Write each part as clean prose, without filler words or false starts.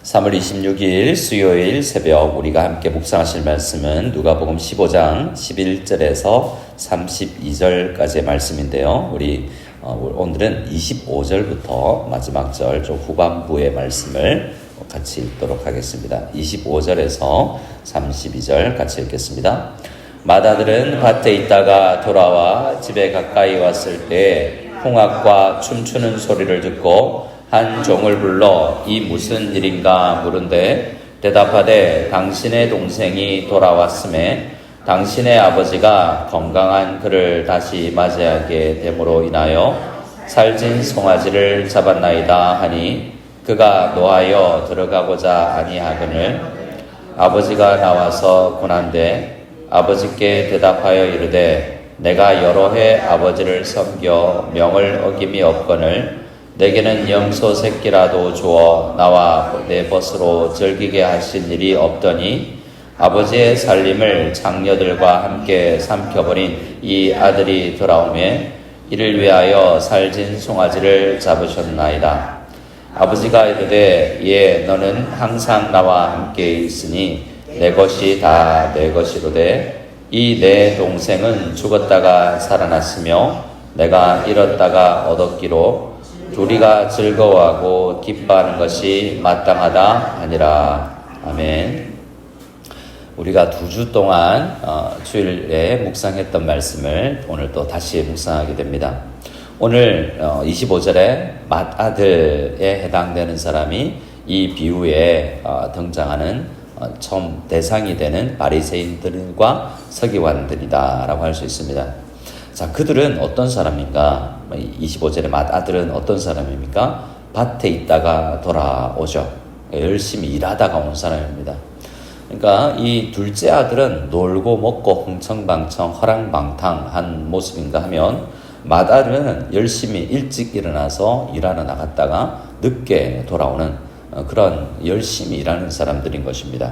3월 26일 수요일 새벽 우리가 함께 묵상하실 말씀은 누가복음 15장 11절에서 32절까지의 말씀인데요. 우리 오늘은 25절부터 마지막 절 좀 후반부의 말씀을 같이 읽도록 하겠습니다. 25절에서 32절 같이 읽겠습니다. 맏아들은 밭에 있다가 돌아와 집에 가까이 왔을 때 홍학과 춤추는 소리를 듣고 한 종을 불러 이 무슨 일인가 물은데 대답하되 당신의 동생이 돌아왔음에 당신의 아버지가 건강한 그를 다시 맞이하게 됨으로 인하여 살진 송아지를 잡았나이다 하니 그가 노하여 들어가고자 아니하거늘 아버지가 나와서 군한데 아버지께 대답하여 이르되 내가 여러 해 아버지를 섬겨 명을 어김이 없거늘 내게는 염소 새끼라도 주어 나와 내 벗으로 즐기게 하신 일이 없더니 아버지의 살림을 장녀들과 함께 삼켜버린 이 아들이 돌아오매 이를 위하여 살진 송아지를 잡으셨나이다. 아버지가 이르되 예 너는 항상 나와 함께 있으니 내 것이 다 내 것이로되 이 내 동생은 죽었다가 살아났으며 내가 잃었다가 얻었기로 우리가 즐거워하고 기뻐하는 것이 마땅하다 하니라. 아멘. 우리가 2주 동안 주일에 묵상했던 말씀을 오늘 또 다시 묵상하게 됩니다. 오늘 25절에 맏아들에 해당되는 사람이 이 비유에 등장하는 처음 대상이 되는 바리새인들과 서기관들이다라고 할 수 있습니다. 자, 그들은 어떤 사람인가? 25절의 맏아들은 어떤 사람입니까? 밭에 있다가 돌아오죠. 열심히 일하다가 온 사람입니다. 그러니까 이 둘째 아들은 놀고 먹고 흥청망청 허랑방탕한 모습인가 하면 맏아들은 열심히 일찍 일어나서 일하러 나갔다가 늦게 돌아오는 그런 열심히 일하는 사람들인 것입니다.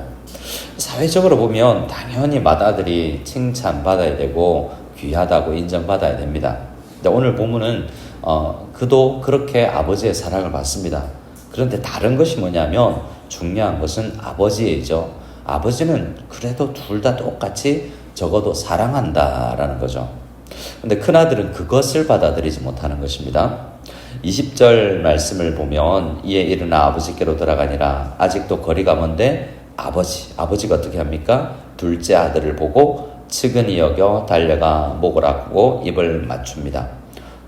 사회적으로 보면 당연히 맏아들이 칭찬받아야 되고 귀하다고 인정받아야 됩니다. 근데 오늘 본문은 그도 그렇게 아버지의 사랑을 받습니다. 그런데 다른 것이 뭐냐면 중요한 것은 아버지이죠. 아버지는 그래도 둘 다 똑같이 적어도 사랑한다라는 거죠. 근데 큰아들은 그것을 받아들이지 못하는 것입니다. 20절 말씀을 보면 이에 일어나 아버지께로 돌아가니라. 아직도 거리가 먼데 아버지가 어떻게 합니까? 둘째 아들을 보고 측은히 여겨 달려가 목을 아프고 입을 맞춥니다.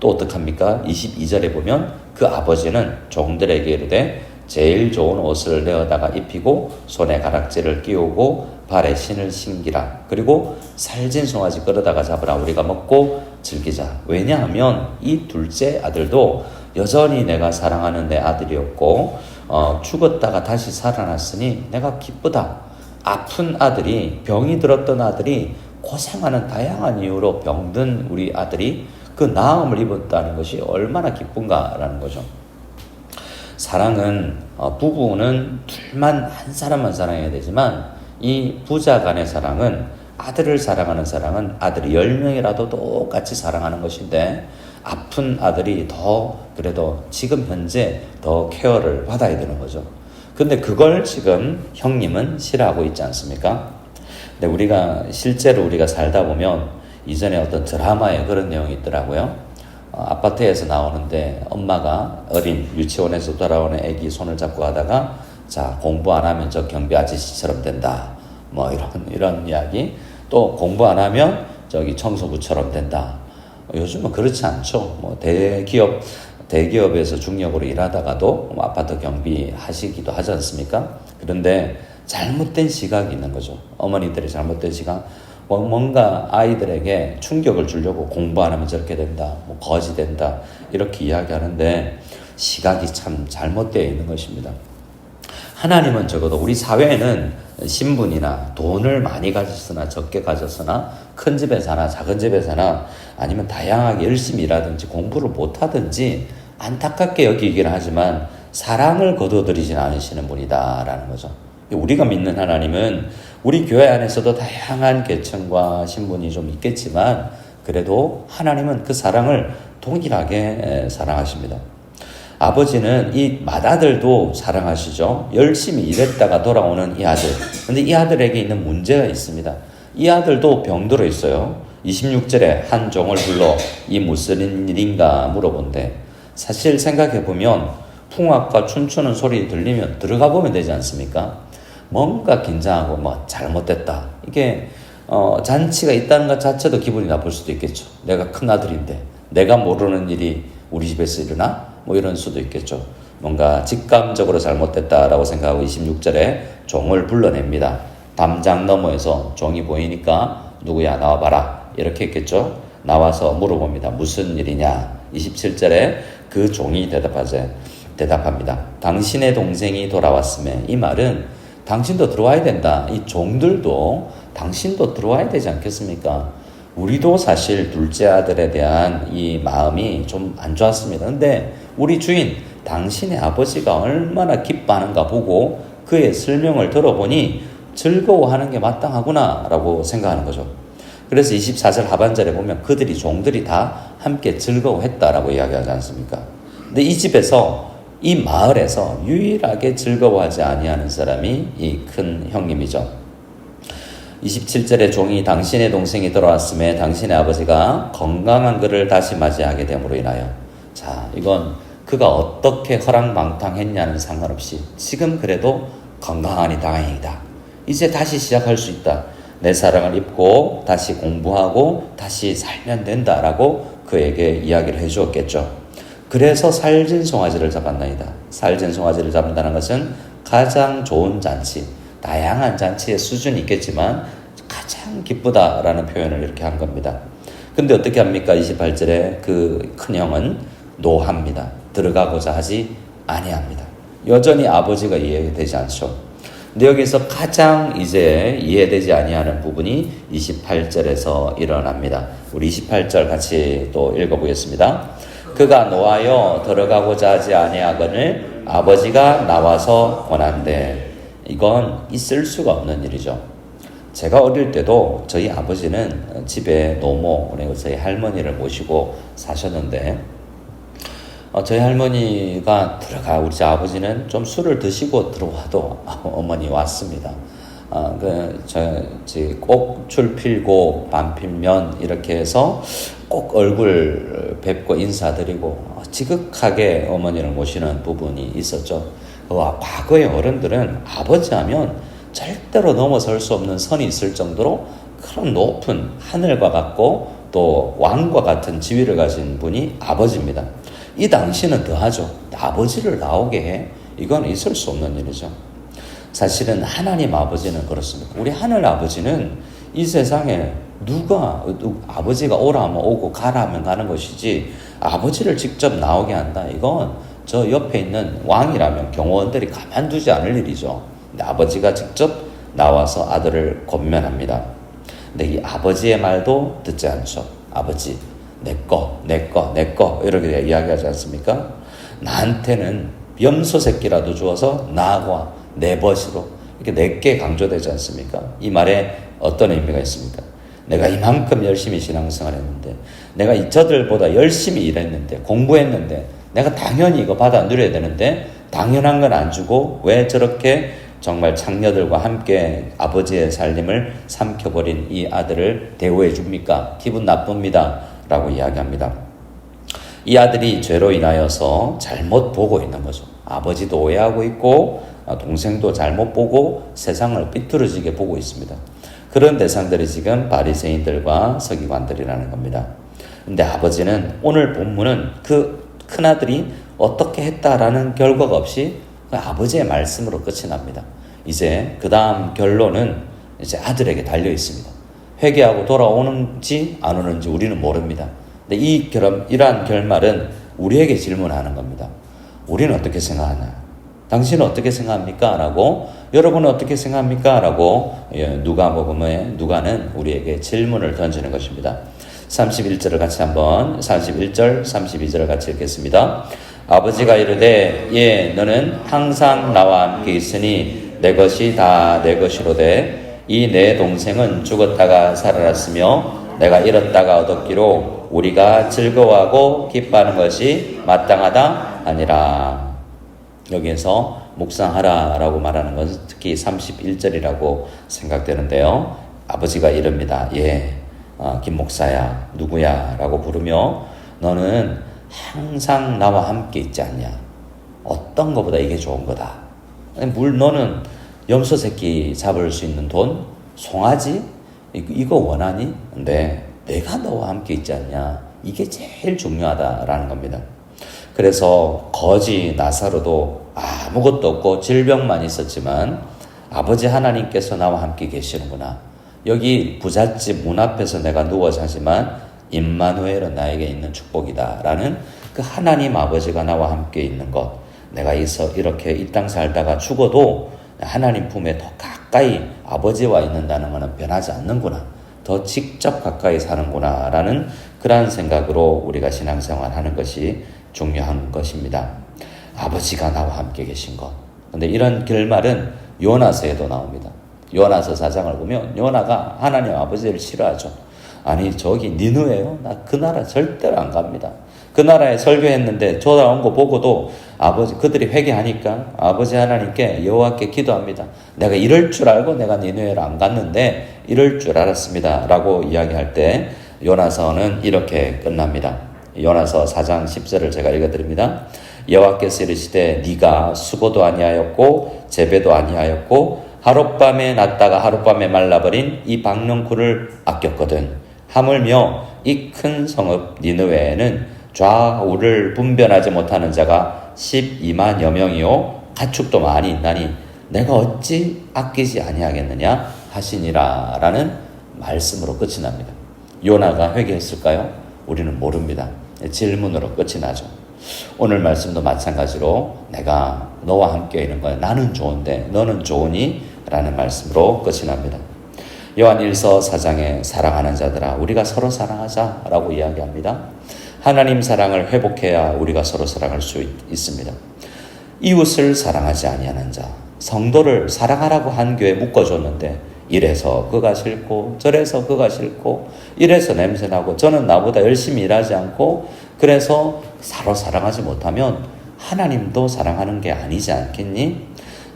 또 어떡합니까? 22절에 보면 그 아버지는 종들에게 이르되 제일 좋은 옷을 내어다가 입히고 손에 가락지를 끼우고 발에 신을 신기라. 그리고 살진 송아지 끌어다가 잡으라. 우리가 먹고 즐기자. 왜냐하면 이 둘째 아들도 여전히 내가 사랑하는 내 아들이었고 죽었다가 다시 살아났으니 내가 기쁘다. 아픈 아들이, 병이 들었던 아들이, 고생하는 다양한 이유로 병든 우리 아들이 그 나음을 입었다는 것이 얼마나 기쁜가라는 거죠. 사랑은 부부는 둘만 한 사람만 사랑해야 되지만 이 부자 간의 사랑은 아들을 사랑하는 사랑은 아들이 10명이라도 똑같이 사랑하는 것인데 아픈 아들이 더 그래도 지금 현재 더 케어를 받아야 되는 거죠. 근데 그걸 지금 형님은 싫어하고 있지 않습니까? 근데 실제로 우리가 살다 보면 이전에 어떤 드라마에 그런 내용이 있더라고요. 아파트에서 나오는데 엄마가 어린 유치원에서 돌아오는 애기 손을 잡고 가다가 자 공부 안 하면 저 경비 아저씨처럼 된다. 뭐 이런 이야기. 또 공부 안 하면 저기 청소부처럼 된다. 요즘은 그렇지 않죠. 뭐 대기업에서 중역으로 일하다가도 아파트 경비 하시기도 하지 않습니까? 그런데 잘못된 시각이 있는 거죠. 어머니들의 잘못된 시각. 뭔가 아이들에게 충격을 주려고 공부 안 하면 저렇게 된다. 뭐 거지 된다. 이렇게 이야기하는데 시각이 참 잘못되어 있는 것입니다. 하나님은 적어도 우리 사회에는 신분이나 돈을 많이 가졌으나 적게 가졌으나 큰 집에 사나 작은 집에 사나 아니면 다양하게 열심히 일하든지 공부를 못하든지 안타깝게 여기긴 하지만 사랑을 거둬들이진 않으시는 분이다라는 거죠. 우리가 믿는 하나님은 우리 교회 안에서도 다양한 계층과 신분이 좀 있겠지만 그래도 하나님은 그 사랑을 동일하게 사랑하십니다. 아버지는 이 맏아들도 사랑하시죠. 열심히 일했다가 돌아오는 이 아들. 근데 이 아들에게 있는 문제가 있습니다. 이 아들도 병들어 있어요. 26절에 한 종을 불러 이 무슨 일인가 물어본대. 사실 생각해보면 풍악과 춤추는 소리 들리면 들어가 보면 되지 않습니까? 뭔가 긴장하고 뭐 잘못됐다. 이게 잔치가 있다는 것 자체도 기분이 나쁠 수도 있겠죠. 내가 큰아들인데 내가 모르는 일이 우리 집에서 일어나? 뭐 이런 수도 있겠죠. 뭔가 직감적으로 잘못됐다라고 생각하고 26절에 종을 불러냅니다. 담장 너머에서 종이 보이니까 누구야 나와봐라 이렇게 했겠죠. 나와서 물어봅니다. 무슨 일이냐. 27절에 그 종이 대답합니다. 당신의 동생이 돌아왔음에. 이 말은 당신도 들어와야 된다. 이 종들도 당신도 들어와야 되지 않겠습니까? 우리도 사실 둘째 아들에 대한 이 마음이 좀 안 좋았습니다. 근데 우리 주인 당신의 아버지가 얼마나 기뻐하는가 보고 그의 설명을 들어보니 즐거워하는 게 마땅하구나 라고 생각하는 거죠. 그래서 24절 하반절에 보면 그들이 종들이 다 함께 즐거워했다라고 이야기하지 않습니까? 근데 이 집에서 이 마을에서 유일하게 즐거워하지 아니하는 사람이 이 큰 형님이죠. 27절에 종이 당신의 동생이 돌아왔음에 당신의 아버지가 건강한 그를 다시 맞이하게 됨으로 인하여. 자, 이건 그가 어떻게 허랑방탕했냐는 상관없이 지금 그래도 건강하니 다행이다. 이제 다시 시작할 수 있다. 내 사랑을 입고 다시 공부하고 다시 살면 된다라고 그에게 이야기를 해주었겠죠. 그래서 살진 송아지를 잡았나이다. 살진 송아지를 잡는다는 것은 가장 좋은 잔치, 다양한 잔치의 수준이 있겠지만 가장 기쁘다라는 표현을 이렇게 한 겁니다. 근데 어떻게 합니까? 28절에 그 큰형은 노합니다. 들어가고자 하지 아니합니다. 여전히 아버지가 이해되지 않죠. 근데 여기서 가장 이제 이해되지 아니하는 부분이 28절에서 일어납니다. 우리 28절 같이 또 읽어보겠습니다. 그가 노하여 들어가고자 하지 아니하거늘 아버지가 나와서 권한대. 이건 있을 수가 없는 일이죠. 제가 어릴 때도 저희 아버지는 집에 노모, 그리고 저희 할머니를 모시고 사셨는데 저희 할머니가 우리 아버지는 좀 술을 드시고 들어와도 어머니 왔습니다. 꽃줄 필고 반 필면 이렇게 해서 꼭 얼굴 뵙고 인사드리고 지극하게 어머니를 모시는 부분이 있었죠. 과거의 어른들은 아버지 하면 절대로 넘어설 수 없는 선이 있을 정도로 그런 높은 하늘과 같고 또 왕과 같은 지위를 가진 분이 아버지입니다. 이 당시는 더하죠. 아버지를 나오게 해. 이건 있을 수 없는 일이죠. 사실은 하나님 아버지는 그렇습니다. 우리 하늘 아버지는 이 세상에 아버지가 오라 하면 오고 가라 하면 가는 것이지 아버지를 직접 나오게 한다. 이건 저 옆에 있는 왕이라면 경호원들이 가만두지 않을 일이죠. 근데 아버지가 직접 나와서 아들을 권면합니다. 근데 이 아버지의 말도 듣지 않죠. 아버지, 내 거 이렇게 이야기하지 않습니까? 나한테는 염소 새끼라도 주어서 나하고 내 벗으로 이렇게 내게 강조되지 않습니까? 이 말에 어떤 의미가 있습니까? 내가 이만큼 열심히 신앙생활했는데 내가 저들보다 열심히 일했는데 공부했는데 내가 당연히 이거 받아 누려야 되는데 당연한 건 안 주고 왜 저렇게 정말 창녀들과 함께 아버지의 살림을 삼켜버린 이 아들을 대우해 줍니까? 기분 나쁩니다 라고 이야기합니다. 이 아들이 죄로 인하여서 잘못 보고 있는 거죠. 아버지도 오해하고 있고 동생도 잘못 보고 세상을 삐뚤어지게 보고 있습니다. 그런 대상들이 지금 바리새인들과 서기관들이라는 겁니다. 근데 아버지는 오늘 본문은 그 큰아들이 어떻게 했다라는 결과가 없이 그 아버지의 말씀으로 끝이 납니다. 이제 그 다음 결론은 이제 아들에게 달려 있습니다. 회개하고 돌아오는지 안 오는지 우리는 모릅니다. 근데 이러한 결말은 우리에게 질문하는 겁니다. 우리는 어떻게 생각하나? 당신은 어떻게 생각합니까? 라고, 여러분은 어떻게 생각합니까? 라고 누가는 우리에게 질문을 던지는 것입니다. 31절, 32절을 같이 읽겠습니다. 아버지가 이르되 예 너는 항상 나와 함께 있으니 내 것이 다 내 것이로되 이 내 동생은 죽었다가 살아났으며 내가 잃었다가 얻었기로 곧 우리가 즐거워하고 기뻐하는 것이 마땅하다 아니라. 여기에서 묵상하라라고 말하는 것은 특히 31절이라고 생각되는데요. 아버지가 이럽니다. 김 목사야, 누구야? 라고 부르며 너는 항상 나와 함께 있지 않냐? 어떤 것보다 이게 좋은 거다. 너는 염소 새끼 잡을 수 있는 돈, 송아지, 이거 원하니? 근데 내가 너와 함께 있지 않냐? 이게 제일 중요하다라는 겁니다. 그래서 거지 나사로도 아무것도 없고 질병만 있었지만 아버지 하나님께서 나와 함께 계시는구나. 여기 부잣집 문 앞에서 내가 누워 자지만 임마누엘은 나에게 있는 축복이다 라는 그 하나님 아버지가 나와 함께 있는 것, 내가 이렇게 이 땅 살다가 죽어도 하나님 품에 더 가까이 아버지와 있는다는 것은 변하지 않는구나, 더 직접 가까이 사는구나 라는 그러한 생각으로 우리가 신앙생활 하는 것이 중요한 것입니다. 아버지가 나와 함께 계신 것. 근데 이런 결말은 요나서에도 나옵니다. 요나서 4장을 보면 요나가 하나님 아버지를 싫어하죠. 아니 저기 니느웨요? 나 그 나라 절대로 안 갑니다. 그 나라에 설교했는데 돌아온 거 보고도 그들이 회개하니까 아버지 하나님께 여호와께 기도합니다. 내가 이럴 줄 알고 내가 니느웨를 안 갔는데 이럴 줄 알았습니다 라고 이야기할 때 요나서는 이렇게 끝납니다. 요나서 4장 10절을 제가 읽어드립니다. 여호와께서 이르시되 네가 수고도 아니하였고 재배도 아니하였고 하룻밤에 났다가 하룻밤에 말라버린 이 박넝쿨을 아꼈거든. 하물며 이 큰 성읍 니느웨에는 좌우를 분별하지 못하는 자가 12만여 명이요 가축도 많이 있나니 내가 어찌 아끼지 아니하겠느냐 하시니라 라는 말씀으로 끝이 납니다. 요나가 회개했을까요? 우리는 모릅니다. 질문으로 끝이 나죠. 오늘 말씀도 마찬가지로 내가 너와 함께 있는 거야. 나는 좋은데 너는 좋으니? 라는 말씀으로 끝이 납니다. 요한일서 4장에 사랑하는 자들아 우리가 서로 사랑하자 라고 이야기합니다. 하나님 사랑을 회복해야 우리가 서로 사랑할 수 있습니다. 이웃을 사랑하지 아니하는 자, 성도를 사랑하라고 한 교회에 묶어줬는데 이래서 그가 싫고 저래서 그가 싫고 이래서 냄새나고 저는 나보다 열심히 일하지 않고 그래서 서로 사랑하지 못하면 하나님도 사랑하는 게 아니지 않겠니?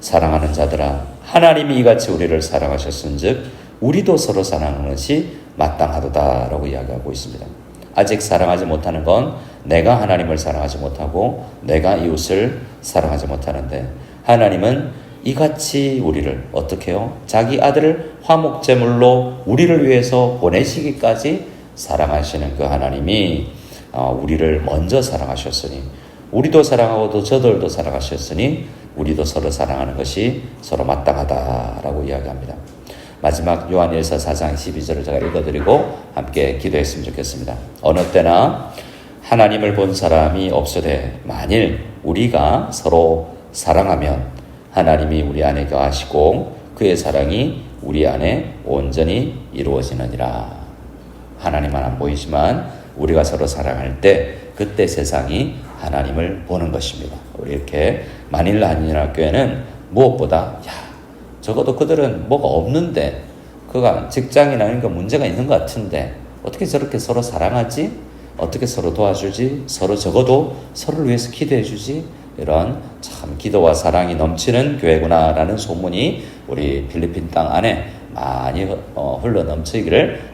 사랑하는 자들아 하나님이 이같이 우리를 사랑하셨은즉 우리도 서로 사랑하는 것이 마땅하도다라고 이야기하고 있습니다. 아직 사랑하지 못하는 건 내가 하나님을 사랑하지 못하고 내가 이웃을 사랑하지 못하는데 하나님은 이같이 우리를 어떻게 해요? 자기 아들을 화목제물로 우리를 위해서 보내시기까지 사랑하시는 그 하나님이 우리를 먼저 사랑하셨으니 우리도 사랑하고 저들도 사랑하셨으니 우리도 서로 사랑하는 것이 서로 마땅하다라고 이야기합니다. 마지막 요한일서 4장 12절을 제가 읽어드리고 함께 기도했으면 좋겠습니다. 어느 때나 하나님을 본 사람이 없으되 만일 우리가 서로 사랑하면 하나님이 우리 안에 거하시고 그의 사랑이 우리 안에 온전히 이루어지느니라. 하나님은 안 보이지만 우리가 서로 사랑할 때 그때 세상이 하나님을 보는 것입니다. 우리 이렇게 마닐라 한인학교회는 무엇보다 적어도 그들은 뭐가 없는데 그가 직장이나 이런 거 문제가 있는 것 같은데 어떻게 저렇게 서로 사랑하지? 어떻게 서로 도와주지? 서로 적어도 서로를 위해서 기도해 주지? 이런 참 기도와 사랑이 넘치는 교회구나라는 소문이 우리 필리핀 땅 안에 많이 흘러 넘치기를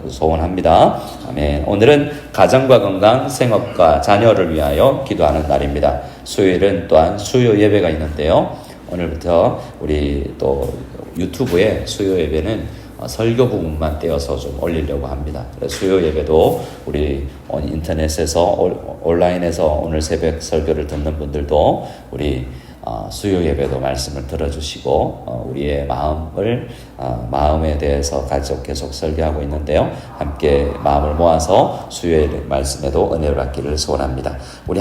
소원합니다. 아멘. 오늘은 가정과 건강, 생업과 자녀를 위하여 기도하는 날입니다. 수요일은 또한 수요 예배가 있는데요. 오늘부터 우리 또 유튜브에 수요 예배는 설교 부분만 떼어서 좀 올리려고 합니다. 수요 예배도 우리 인터넷에서 온라인에서 오늘 새벽 설교를 듣는 분들도 우리 수요 예배도 말씀을 들어주시고 우리의 마음에 대해서 계속 설교하고 있는데요. 함께 마음을 모아서 수요 예배 말씀에도 은혜를 받기를 소원합니다. 우리